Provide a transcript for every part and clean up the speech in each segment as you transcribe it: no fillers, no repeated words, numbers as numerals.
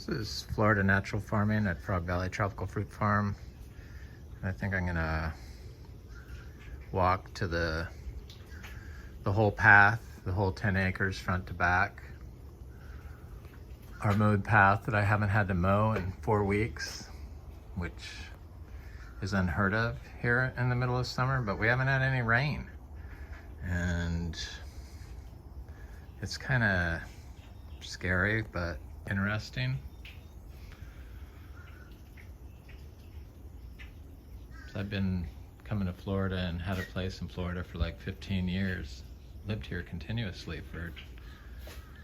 This is Florida Natural Farming at Frog Valley Tropical Fruit Farm. I think I'm gonna walk to the whole path, the whole 10 acres front to back. Our mowed path that I haven't had to mow in 4 weeks, which is unheard of here in the middle of summer, but we haven't had any rain. And it's kind of scary, but interesting. So I've been coming to Florida and had a place in Florida for like 15 years. Lived here continuously for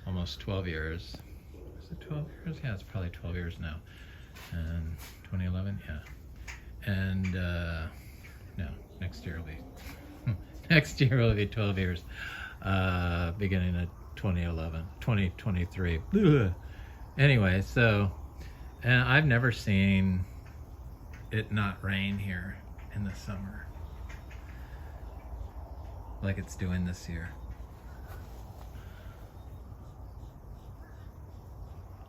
almost 12 years. Is it 12 years? Yeah, it's probably 12 years now. And 2011, yeah. And no, next year will be 12 years. Beginning of 2023. Anyway, so, and I've never seen it not rain here in the summer like it's doing this year.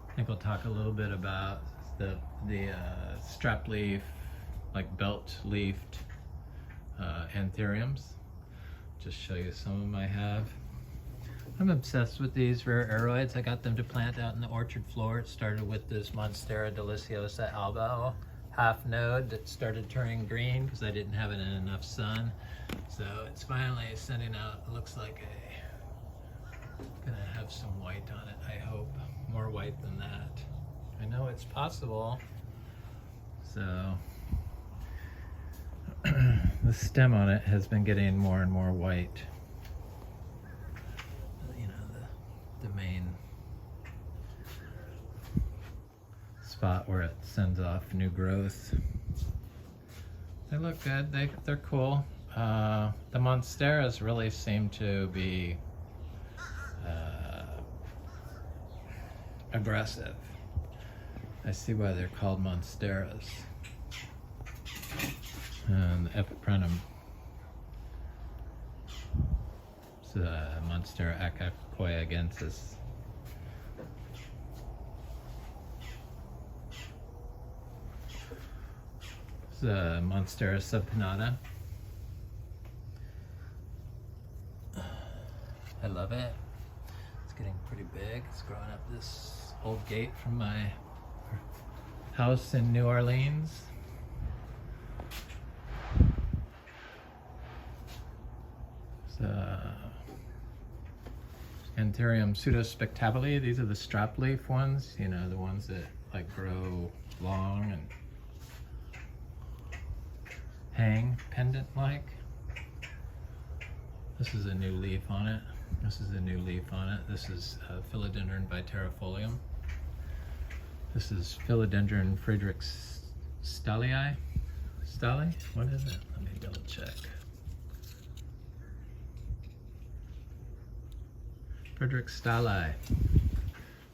I think we'll talk a little bit about the strap leaf, like belt leafed Anthuriums. Just show you some of them I have. I'm obsessed with these rare aroids. I got them to plant out in the orchard floor. It started with this Monstera deliciosa alba half node that started turning green because I didn't have it in enough sun. So it's finally sending out, it looks like gonna have some white on it, I hope. More white than that. I know it's possible. So the stem on it has been getting more and more white. You know, the main spot where it sends off new growth. They look good. They're cool. The Monsteras really seem to be aggressive. I see why they're called Monsteras. And the epiprenum, it's Monstera acacoyagensis. It's Monstera subpinnata. I love it. It's getting pretty big. It's growing up this old gate from my house in New Orleans. Anthurium pseudospectabile. These are the strap leaf ones, you know, the ones that like grow long and hang pendant like. This is a new leaf on it. This is a new leaf on it. This is Philodendron Vitarifolium. This is Philodendron Friedrichstallii. Stalli? What is it? Let me double check. Friedrichstallii.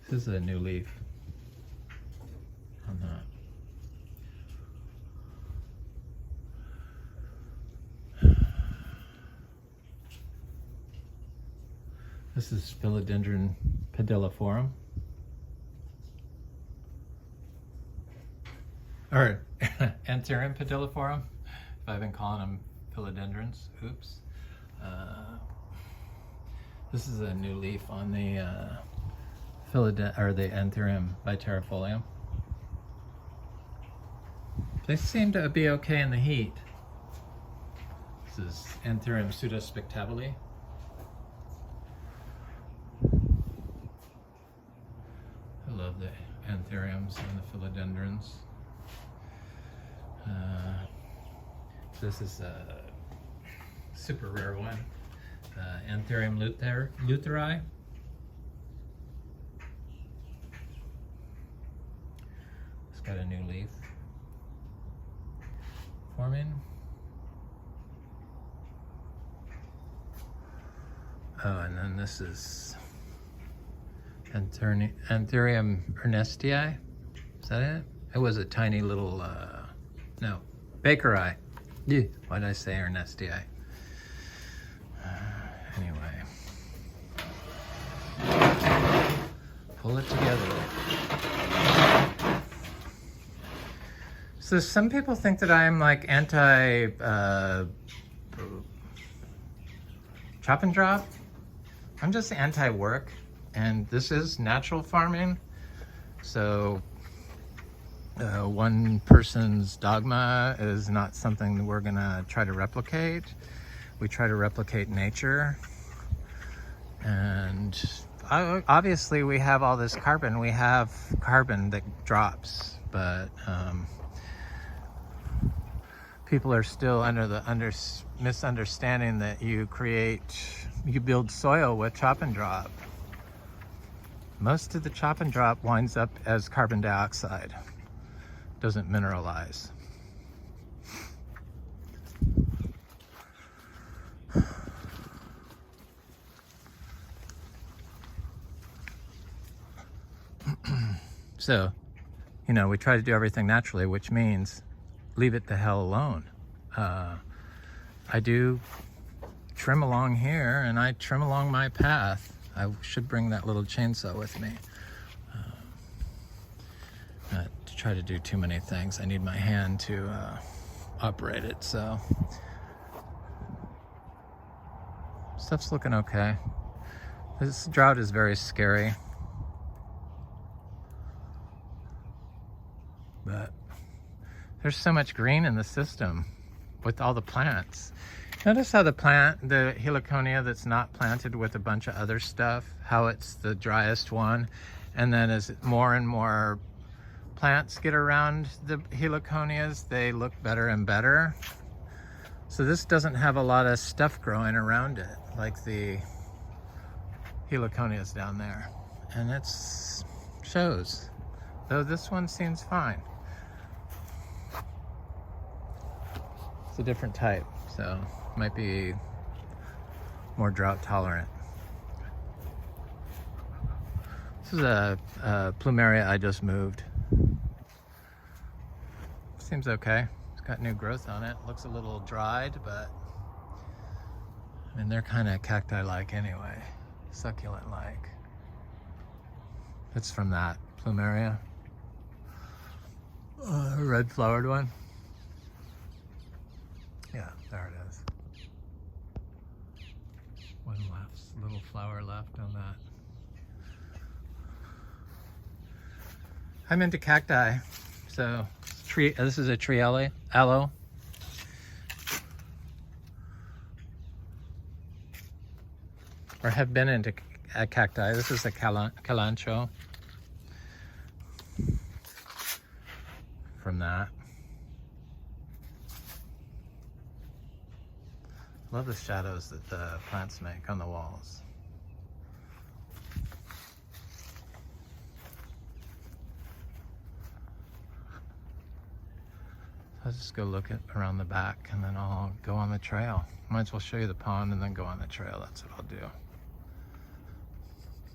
This is a new leaf on that. This is Philodendron padiliforum. Or Anthurium padiliforum, if I've been calling them philodendrons. Oops. This is a new leaf on the the Anthurium Vitarifolium. They seem to be okay in the heat. This is Anthurium pseudospectabile. I love the Anthuriums and the philodendrons. This is a super rare one. Anthurium lutheri. It's got a new leaf forming. Oh, and then this is Anthurium ernestii. Is that it? It was a tiny little, no, bakeries. Why did I say ernestii? Anyway, pull it together. So some people think that I'm like anti chop and drop. I'm just anti-work, and this is natural farming. So one person's dogma is not something that we're gonna try to replicate. We try to replicate nature, and obviously we have all this carbon. We have carbon that drops, but people are still under the misunderstanding that you build soil with chop and drop. Most of the chop and drop winds up as carbon dioxide, doesn't mineralize. So, you know, we try to do everything naturally, which means leave it the hell alone. I do trim along here, and I trim along my path. I should bring that little chainsaw with me. Not to try to do too many things. I need my hand to operate it, so. Stuff's looking okay. This drought is very scary. But there's so much green in the system with all the plants. Notice how the heliconia that's not planted with a bunch of other stuff, how it's the driest one, and then as more and more plants get around the heliconias, they look better and better. So this doesn't have a lot of stuff growing around it like the heliconias down there, and it shows, though this one seems fine. It's a different type, so might be more drought tolerant. This is a plumeria I just moved. Seems okay. It's got new growth on it. Looks a little dried, but I mean, they're kind of cacti-like anyway, succulent-like. It's from that plumeria, red flowered one. Yeah, there it is. One left, little flower left on that. I'm into cacti, so this is a tree aloe. Or have been into cacti. This is a calancho from that. Love the shadows that the plants make on the walls. I'll just go look around the back, and then I'll go on the trail. Might as well show you the pond and then go on the trail. That's what I'll do.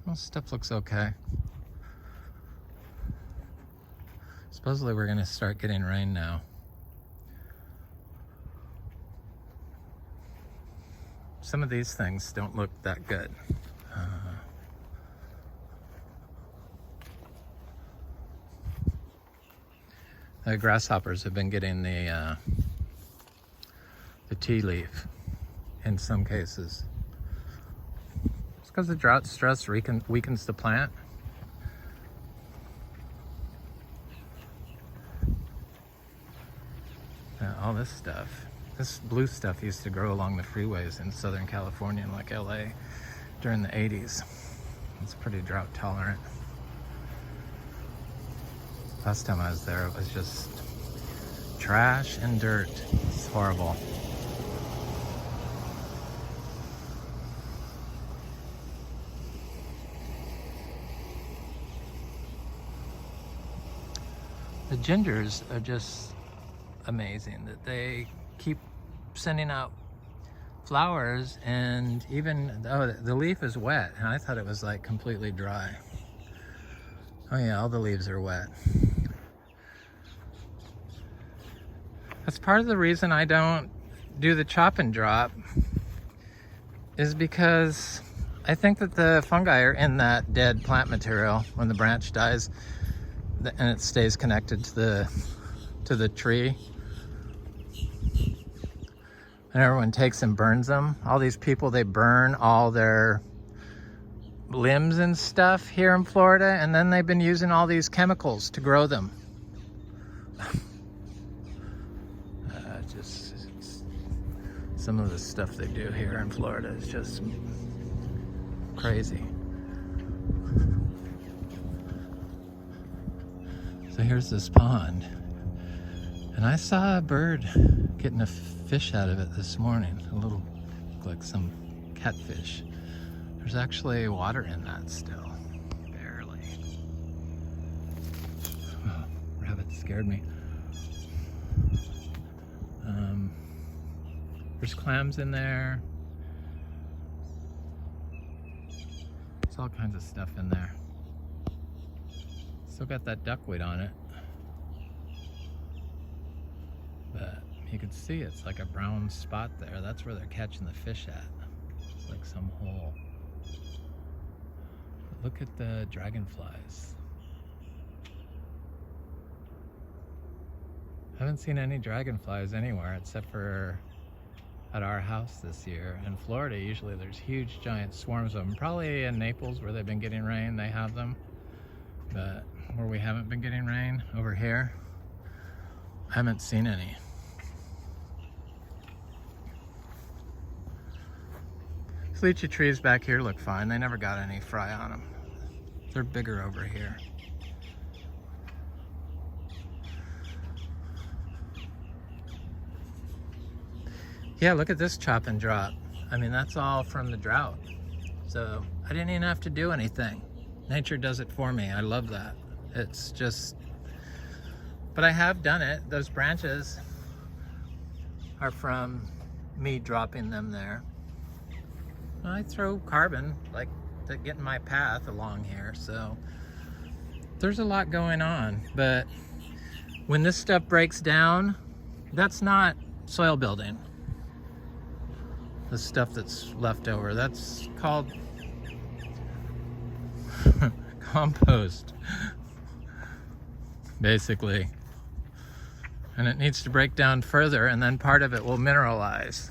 Well, stuff looks okay. Supposedly we're gonna start getting rain now. Some of these things don't look that good. The grasshoppers have been getting the tea leaf in some cases. It's because the drought stress weakens the plant. All this stuff. This blue stuff used to grow along the freeways in Southern California, and like LA during the 80s. It's pretty drought tolerant. Last time I was there, it was just trash and dirt. It's horrible. The gingers are just amazing that they keep sending out flowers, and even the leaf is wet, and I thought it was like completely dry. Oh yeah, all the leaves are wet. That's part of the reason I don't do the chop and drop, is because I think that the fungi are in that dead plant material when the branch dies, and it stays connected to to the tree. And everyone takes and burns them. All these people, they burn all their limbs and stuff here in Florida, and then they've been using all these chemicals to grow them. Some of the stuff they do here in Florida is just crazy. So here's this pond, and I saw a bird getting a fish out of it this morning. A little, like some catfish. There's actually water in that still, barely. Oh, rabbit scared me. There's clams in there. There's all kinds of stuff in there. Still got that duckweed on it. But you can see it's like a brown spot there. That's where they're catching the fish at. It's like some hole. But look at the dragonflies. I haven't seen any dragonflies anywhere except for at our house this year. In Florida, usually there's huge giant swarms of them. Probably in Naples where they've been getting rain, they have them. But where we haven't been getting rain, over here, I haven't seen any. These lychee trees back here look fine. They never got any fry on them. They're bigger over here. Yeah, look at this chop and drop. I mean, that's all from the drought. So I didn't even have to do anything. Nature does it for me. I love that. It's just, but I have done it. Those branches are from me dropping them there. I throw carbon like to get in my path along here. So there's a lot going on, but when this stuff breaks down, that's not soil building. The stuff that's left over, that's called compost, basically. And it needs to break down further, and then part of it will mineralize.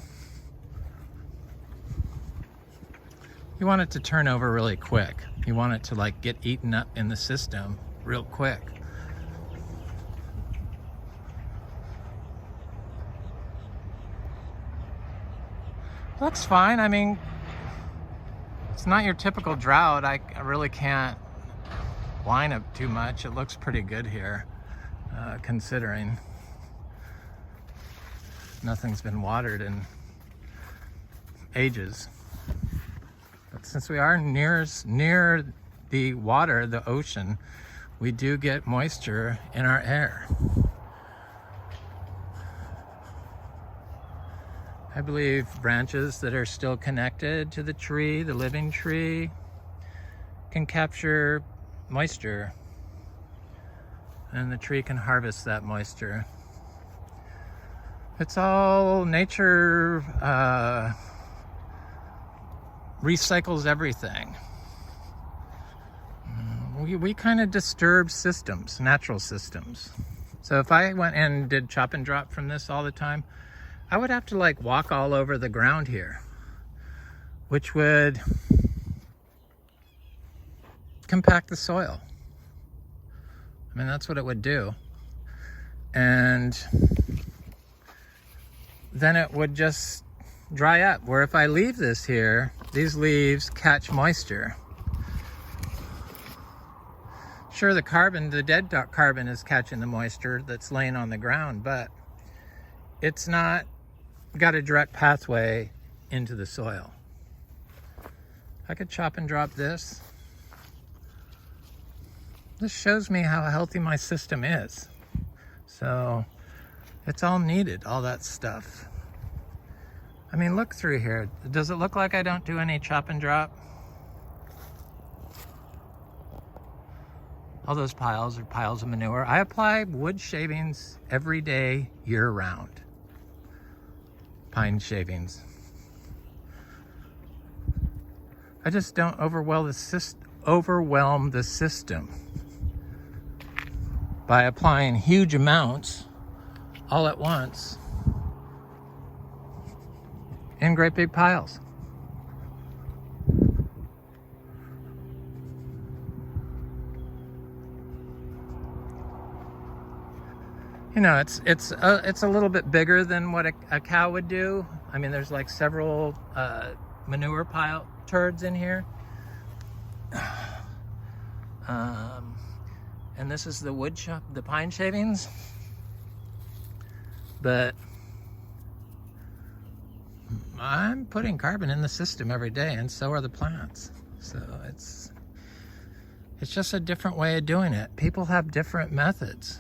You want it to turn over really quick. You want it to like get eaten up in the system real quick. Looks fine. I mean, it's not your typical drought. I really can't whine it too much. It looks pretty good here, considering nothing's been watered in ages. But since we are near the water, the ocean, we do get moisture in our air. I believe branches that are still connected to the tree, the living tree, can capture moisture, and the tree can harvest that moisture. It's all nature recycles everything. We kind of disturb systems, natural systems. So if I went and did chop and drop from this all the time, I would have to like walk all over the ground here, which would compact the soil. I mean, that's what it would do. And then it would just dry up. Where if I leave this here, these leaves catch moisture. Sure, the carbon, the dead carbon is catching the moisture that's laying on the ground, but it's not got a direct pathway into the soil. I could chop and drop this. This shows me how healthy my system is. So it's all needed, all that stuff. I mean, look through here. Does it look like I don't do any chop and drop? All those piles are piles of manure. I apply wood shavings every day, year round. Pine shavings. I just don't overwhelm the system by applying huge amounts all at once in great big piles. You know, it's a little bit bigger than what a cow would do. I mean, there's like several manure pile turds in here. And this is the wood shop, the pine shavings. But I'm putting carbon in the system every day, and so are the plants. So it's just a different way of doing it. People have different methods.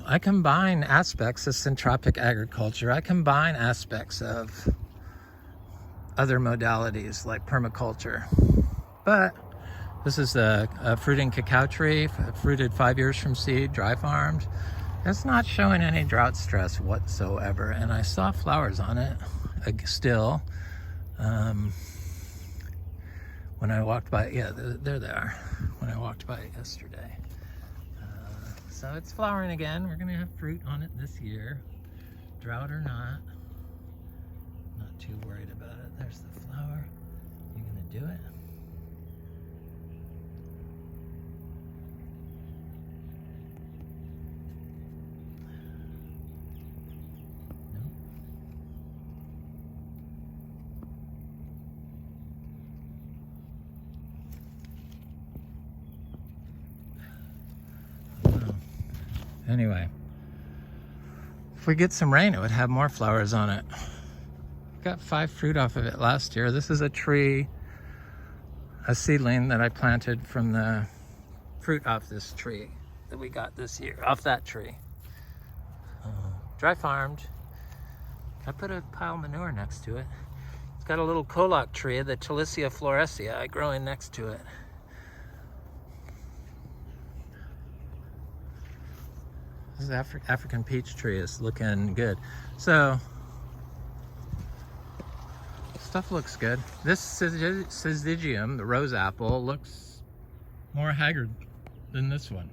I combine aspects of syntropic agriculture. I combine aspects of other modalities like permaculture. But this is a fruiting cacao tree, fruited 5 years from seed, dry farmed. It's not showing any drought stress whatsoever. And I saw flowers on it still. When I walked by, yeah, there they are. When I walked by it yesterday. So it's flowering again. We're gonna have fruit on it this year, drought or not. Not too worried about it. There's the flower. You gonna do it? Anyway, if we get some rain, it would have more flowers on it. Got 5 fruit off of it last year. This is a tree, a seedling that I planted from the fruit off this tree that we got this year, off that tree. Dry farmed. I put a pile of manure next to it. It's got a little coloc tree, the Talicia florescea, growing next to it. This African peach tree is looking good. So, stuff looks good. This syzygium, the rose apple, looks more haggard than this one.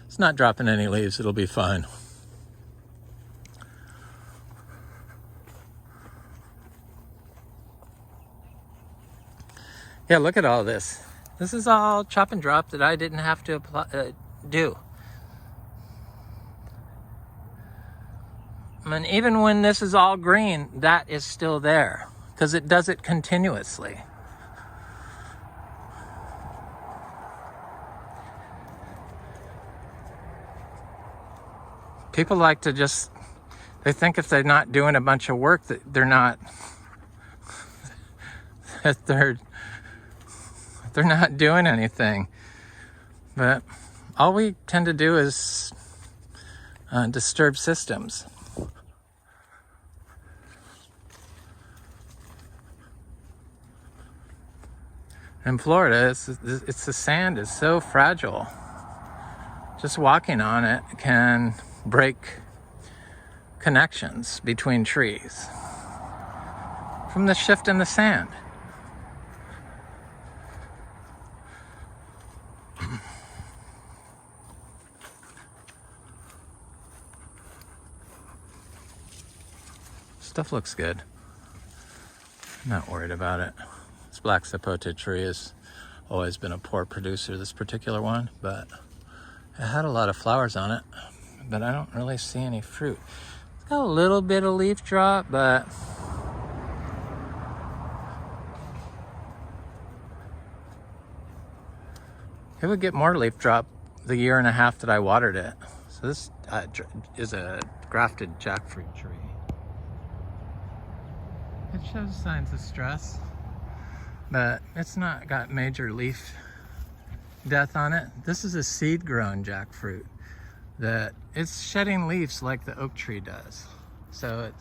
It's not dropping any leaves, it'll be fine. Yeah, look at all this. This is all chop and drop that I didn't have to do. I mean, even when this is all green, that is still there because it does it continuously. People like to just, they think if they're not doing a bunch of work that they're not, that they're not doing anything. But all we tend to do is disturb systems. In Florida, it's the sand is so fragile. Just walking on it can break connections between trees from the shift in the sand. Stuff looks good. I'm not worried about it. This black sapote tree has always been a poor producer, this particular one, but it had a lot of flowers on it, but I don't really see any fruit. It's got a little bit of leaf drop, but it would get more leaf drop the year and a half that I watered it. So this is a grafted jackfruit tree. It shows signs of stress, but it's not got major leaf death on it. This is a seed-grown jackfruit that it's shedding leaves like the oak tree does. So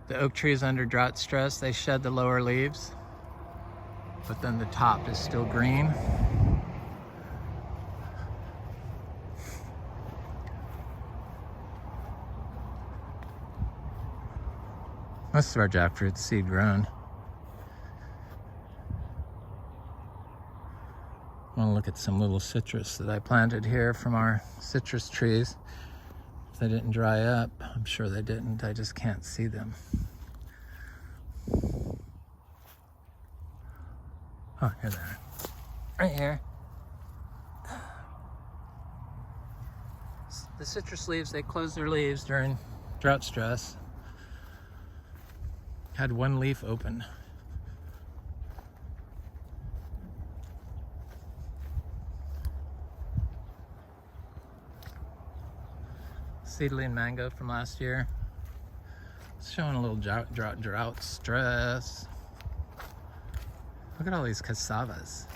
the oak tree is under drought stress. They shed the lower leaves, but then the top is still green. Most of our jackfruit's seed grown. I want to look at some little citrus that I planted here from our citrus trees. If they didn't dry up, I'm sure they didn't. I just can't see them. Oh, here they are. Right here. The citrus leaves, they close their leaves during drought stress. Had one leaf open. Seedling mango from last year. It's showing a little drought stress. Look at all these cassavas.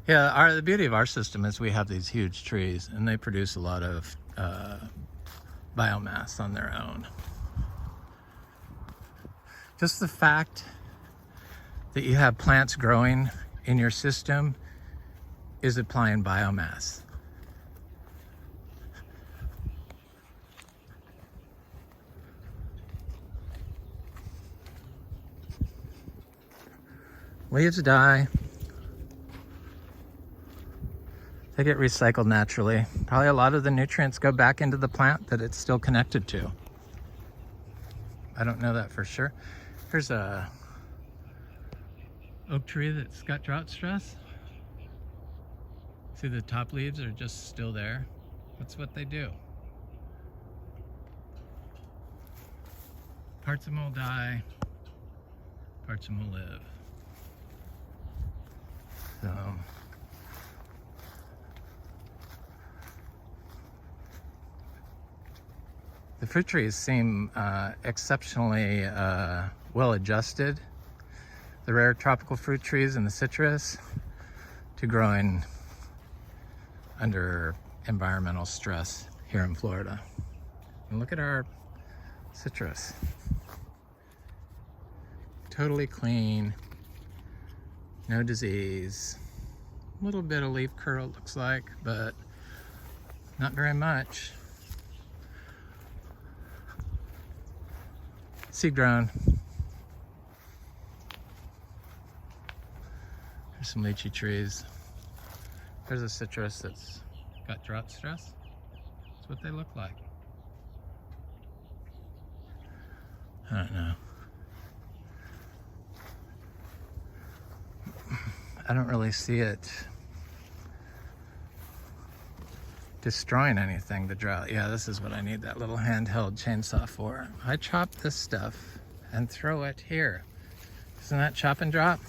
Yeah, the beauty of our system is we have these huge trees and they produce a lot of biomass on their own. Just the fact that you have plants growing in your system is applying biomass. Leaves die. They get recycled naturally. Probably a lot of the nutrients go back into the plant that it's still connected to. I don't know that for sure. Here's a oak tree that's got drought stress. See, the top leaves are just still there. That's what they do. Parts of them will die, parts of them will live. So, the fruit trees seem exceptionally well adjusted, the rare tropical fruit trees and the citrus, to growing under environmental stress here in Florida. And look at our citrus. Totally clean, no disease. A little bit of leaf curl, it looks like, but not very much. Seed grown. There's some lychee trees. There's a citrus that's got drought stress. That's what they look like. I don't know. I don't really see it destroying anything, the drought. Yeah, this is what I need that little handheld chainsaw for. I chop this stuff and throw it here. Isn't that chop and drop?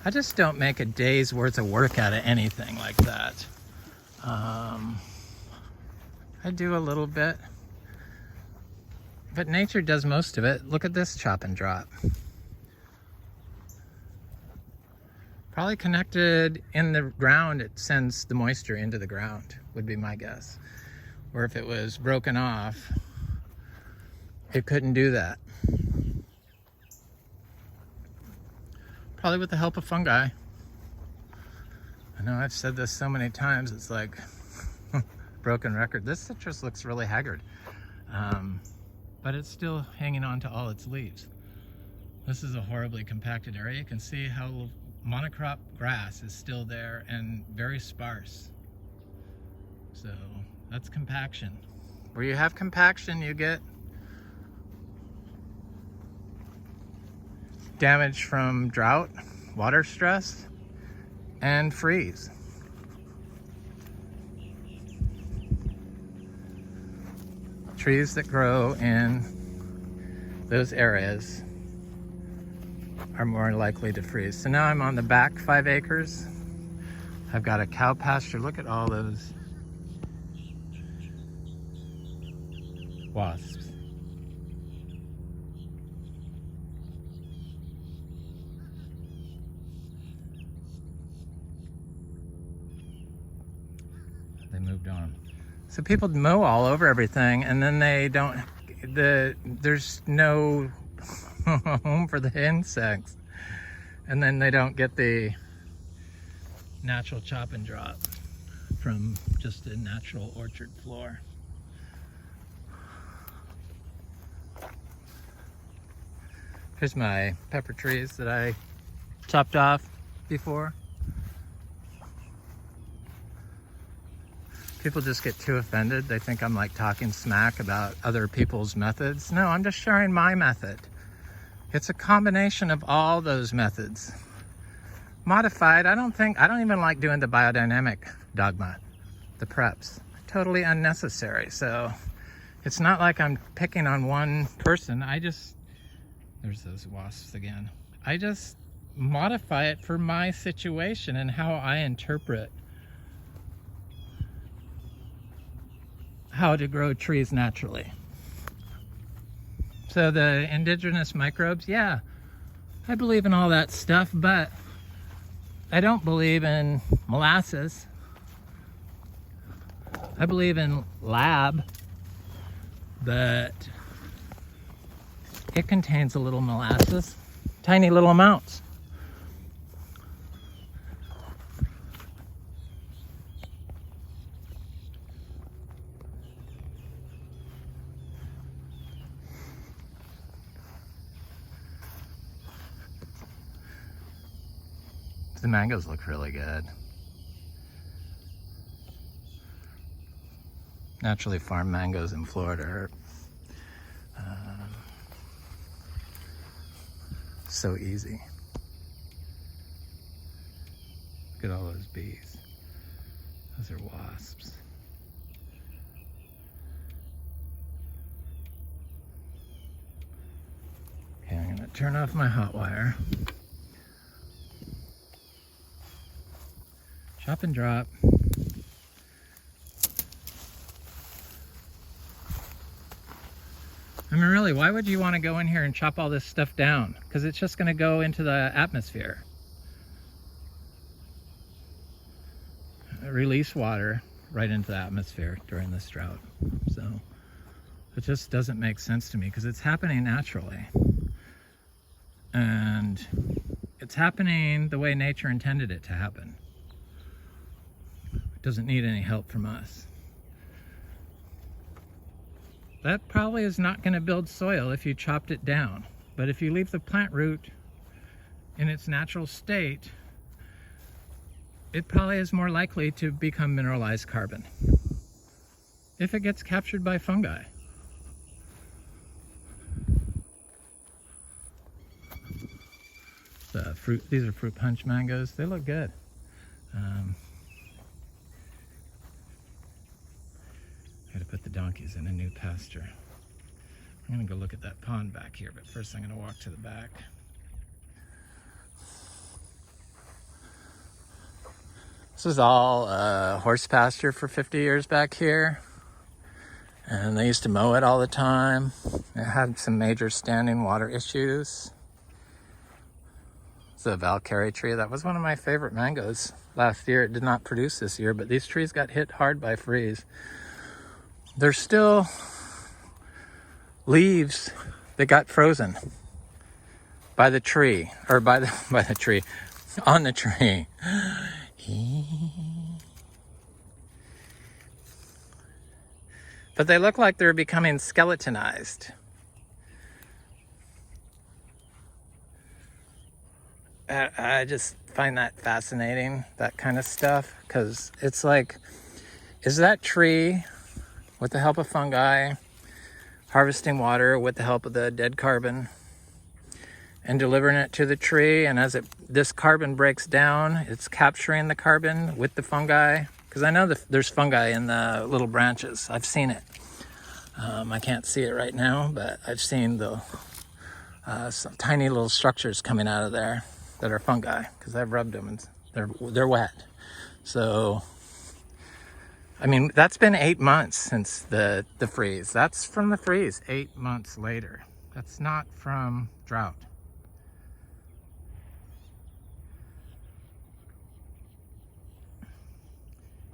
I just don't make a day's worth of work out of anything like that. I do a little bit, but nature does most of it. Look at this chop and drop. Probably connected in the ground, it sends the moisture into the ground, would be my guess. Or if it was broken off, it couldn't do that. Probably with the help of fungi. I know I've said this so many times, it's like broken record. This citrus looks really haggard, but it's still hanging on to all its leaves. This is a horribly compacted area. You can see how monocrop grass is still there and very sparse. So that's compaction. Where you have compaction, you get damage from drought, water stress, and freeze. Trees that grow in those areas are more likely to freeze. So now I'm on the back 5 acres. I've got a cow pasture. Look at all those wasps. They moved on. So people mow all over everything, and then they don't, there's no home for the insects, and then they don't get the natural chop and drop from just a natural orchard floor. Here's my pepper trees that I chopped off before. People just get too offended. They think I'm like talking smack about other people's methods. No, I'm just sharing my method. It's a combination of all those methods. Modified, I don't even like doing the biodynamic dogma, the preps. Totally unnecessary. So it's not like I'm picking on one person. There's those wasps again. I just modify it for my situation and how I interpret how to grow trees naturally. So the indigenous microbes, yeah, I believe in all that stuff, but I don't believe in molasses. I believe in lab, but it contains a little molasses, tiny little amounts. The mangoes look really good. Naturally farmed mangoes in Florida are so easy. Look at all those bees. Those are wasps. Okay, I'm gonna turn off my hot wire. Chop and drop. I mean, really, why would you want to go in here and chop all this stuff down? Because it's just going to go into the atmosphere. Release water right into the atmosphere during this drought. So it just doesn't make sense to me because it's happening naturally. And it's happening the way nature intended it to happen. It doesn't need any help from us. That probably is not going to build soil if you chopped it down. But if you leave the plant root in its natural state, it probably is more likely to become mineralized carbon if it gets captured by fungi. These are fruit punch mangoes. They look good. I gotta put the donkeys in a new pasture. I'm gonna go look at that pond back here, but first I'm gonna walk to the back. This is all horse pasture for 50 years back here. And they used to mow it all the time. It had some major standing water issues. It's a Valkyrie tree. That was one of my favorite mangoes last year. It did not produce this year, but these trees got hit hard by freeze. There's still leaves that got frozen by the tree, or by the tree, on the tree. But they look like they're becoming skeletonized. I just find that fascinating, that kind of stuff, because it's like, is that tree, with the help of fungi, harvesting water with the help of the dead carbon and delivering it to the tree, and as this carbon breaks down, it's capturing the carbon with the fungi? Because I know there's fungi in the little branches. I've seen it. I can't see it right now, but I've seen some tiny little structures coming out of there that are fungi, because I've rubbed them and they're wet. So I mean, that's been 8 months since the freeze. That's from the freeze 8 months later. That's not from drought.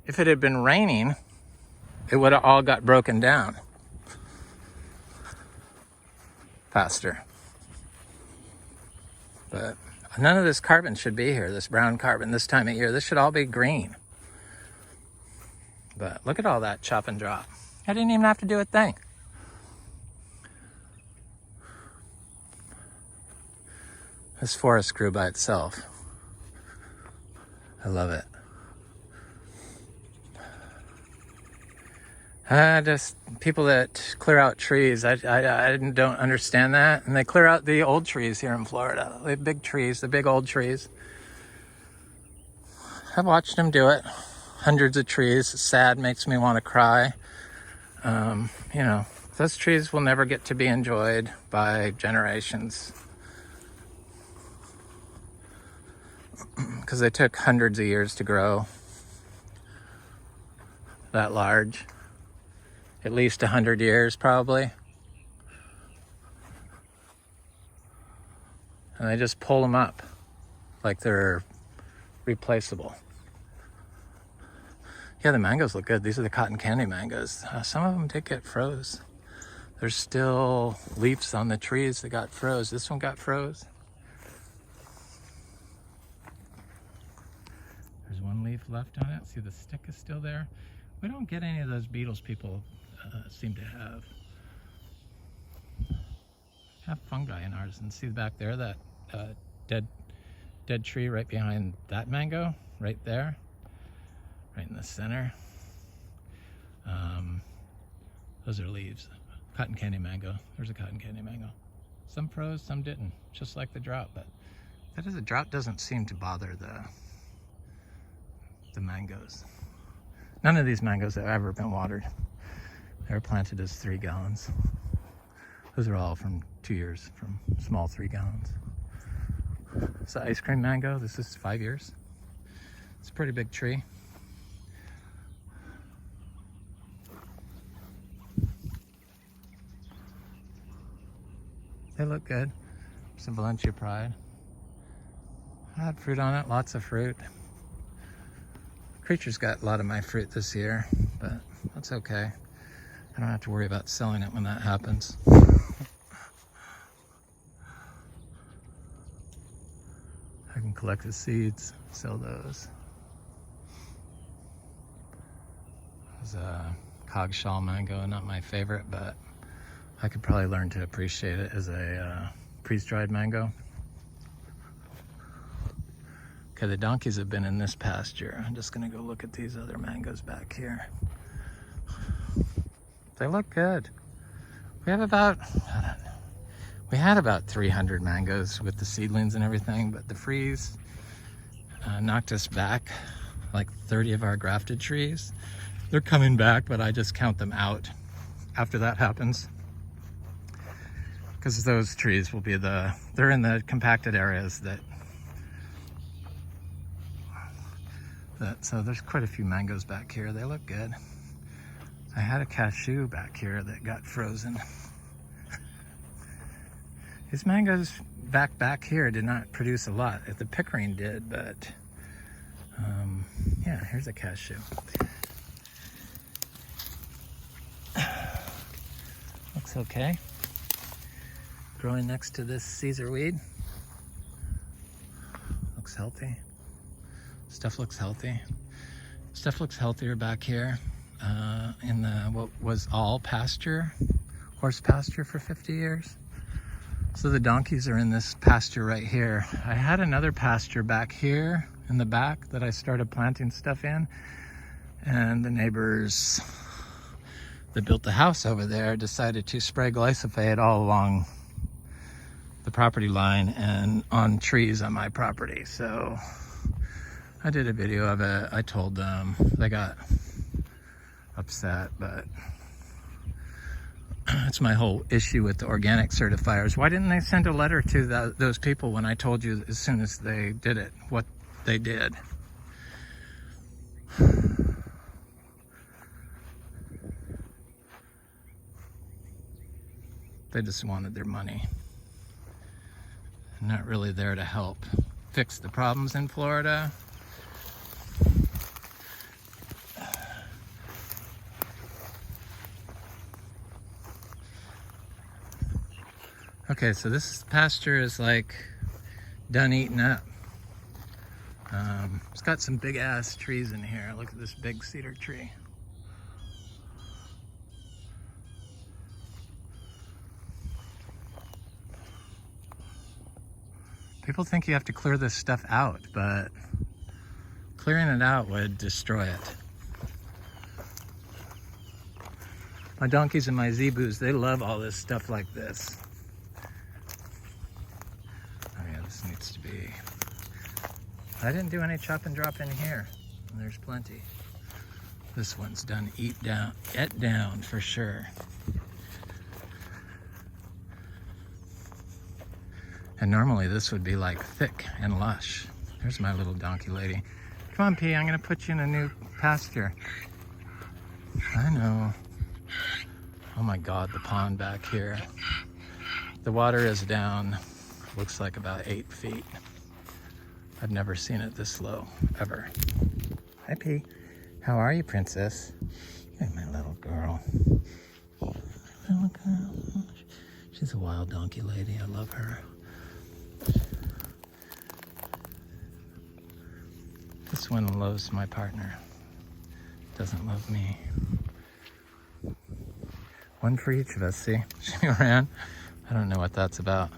If it had been raining, it would have all got broken down faster. But none of this carbon should be here, this brown carbon, this time of year. This should all be green. But look at all that chop and drop. I didn't even have to do a thing. This forest grew by itself. I love it. Just people that clear out trees. I don't understand that. And they clear out the old trees here in Florida. The big trees, the big old trees. I've watched them do it. Hundreds of trees. It's sad, makes me want to cry. You know, those trees will never get to be enjoyed by generations. Because they took hundreds of years to grow that large. At least 100 years, probably. And they just pull them up like they're replaceable. Yeah, the mangoes look good. These are the cotton candy mangoes. Some of them did get froze. There's still leaves on the trees that got froze. This one got froze. There's one leaf left on it. See, the stick is still there. We don't get any of those beetles people seem to have fungi in ours. And see back there, that dead tree right behind that mango, right there, right in the center. Those are leaves. Cotton candy mango. There's a cotton candy mango. Some froze, some didn't, just like the drought. But the drought doesn't seem to bother the mangoes. None of these mangoes have ever been watered. They were planted as 3 gallons. Those are all from 2 years, from small 3 gallons. It's the ice cream mango. This is 5 years. It's a pretty big tree. They look good. Some Valencia Pride. I had fruit on it, lots of fruit. Creature's got a lot of my fruit this year, but that's okay. I don't have to worry about selling it when that happens. I can collect the seeds, sell those. There's a cogshell mango, not my favorite, but I could probably learn to appreciate it as a freeze-dried mango. Okay, the donkeys have been in this pasture. I'm just gonna go look at these other mangoes back here. They look good. We had about 300 mangoes with the seedlings and everything, but the freeze knocked us back like 30 of our grafted trees. They're coming back, but I just count them out after that happens. Because those trees will be they're in the compacted areas so there's quite a few mangoes back here. They look good. I had a cashew back here that got frozen. These mangoes back here did not produce a lot. The pickering did, but yeah, here's a cashew. Looks okay. Growing next to this Caesar weed. Looks healthy. Stuff looks healthy. Stuff looks healthier back here in what was all pasture, horse pasture for 50 years. So the donkeys are in this pasture right here. I had another pasture back here in the back that I started planting stuff in, and the neighbors that built the house over there decided to spray glyphosate all along the property line and on trees on my property. So I did a video of it. I told them. They got upset, but that's my whole issue with the organic certifiers. Why didn't they send a letter to those people when I told you as soon as they did it, what they did? They just wanted their money. Not really there to help fix the problems in Florida. Okay, so this pasture is like done eating up. It's got some big ass trees in here. Look at this big cedar tree. People think you have to clear this stuff out, but clearing it out would destroy it. My donkeys and my zebus, they love all this stuff like this. Oh yeah, this needs to be... I didn't do any chop and drop in here. There's plenty. This one's done eat down for sure. And normally this would be like thick and lush. There's my little donkey lady. Come on, P, I'm gonna put you in a new pasture. I know. Oh my God, the pond back here. The water is down, looks like about 8 feet. I've never seen it this low, ever. Hi, P. How are you, princess? You're my little girl. Little girl. She's a wild donkey lady. I love her. This one loves my partner. Doesn't love me. One for each of us, see? She ran. I don't know what that's about.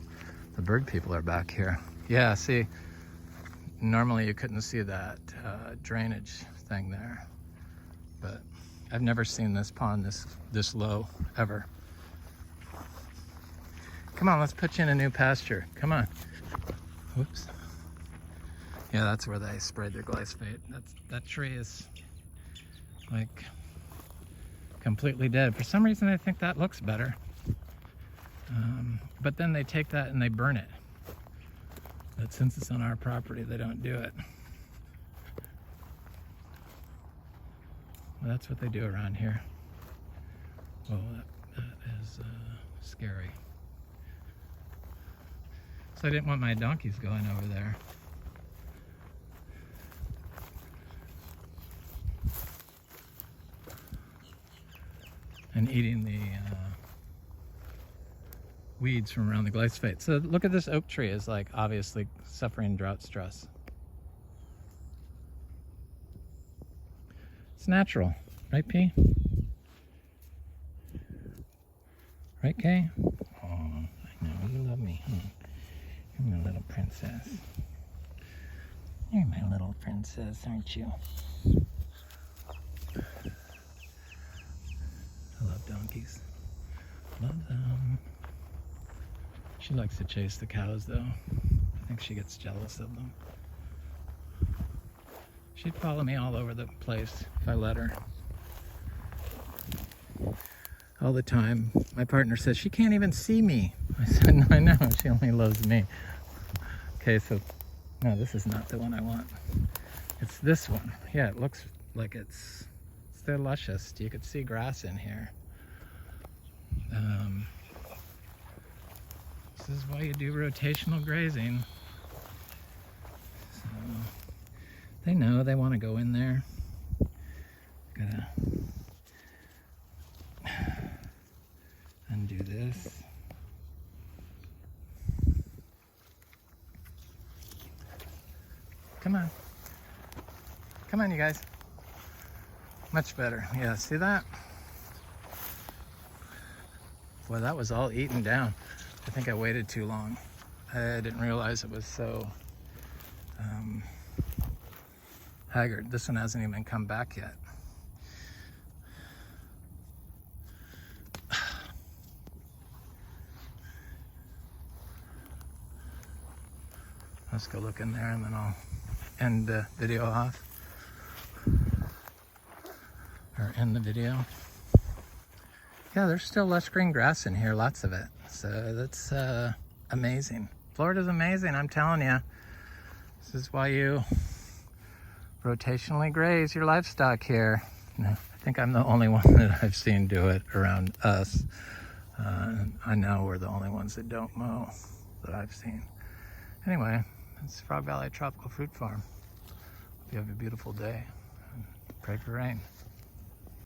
The bird people are back here. Yeah, see, normally you couldn't see that drainage thing there. But I've never seen this pond this low, ever. Come on, let's put you in a new pasture. Come on. Oops. Yeah, that's where they sprayed their glyphosate. That tree is like completely dead. For some reason, I think that looks better. But then they take that and they burn it. But since it's on our property, they don't do it. Well, that's what they do around here. Well, that is scary. So I didn't want my donkeys going over there. And eating the weeds from around the glyphosate. So look at this oak tree, is like obviously suffering drought stress. It's natural, right, P? Right, Kay? Oh, I know, you love me, huh? You're my little princess. You're my little princess, aren't you? I love donkeys. Love them. She likes to chase the cows, though. I think she gets jealous of them. She'd follow me all over the place if I let her. All the time. My partner says, she can't even see me. I said, no, I know, she only loves me. Okay, so, no, this is not the one I want. It's this one. Yeah, it looks like it's they're luscious. You could see grass in here. This is why you do rotational grazing. So they know they want to go in there. Gotta undo this. Come on. Come on, you guys. Much better. Yeah, see that? Boy, that was all eaten down. I think I waited too long. I didn't realize it was so haggard. This one hasn't even come back yet. Let's go look in there and then I'll end the video off. Or end the video. Yeah, there's still lush green grass in here, lots of it. So that's amazing. Florida's amazing, I'm telling you. This is why you rotationally graze your livestock here. I think I'm the only one that I've seen do it around us. I know we're the only ones that don't mow that I've seen. Anyway, it's Frog Valley Tropical Fruit Farm. Hope you have a beautiful day. Pray for rain.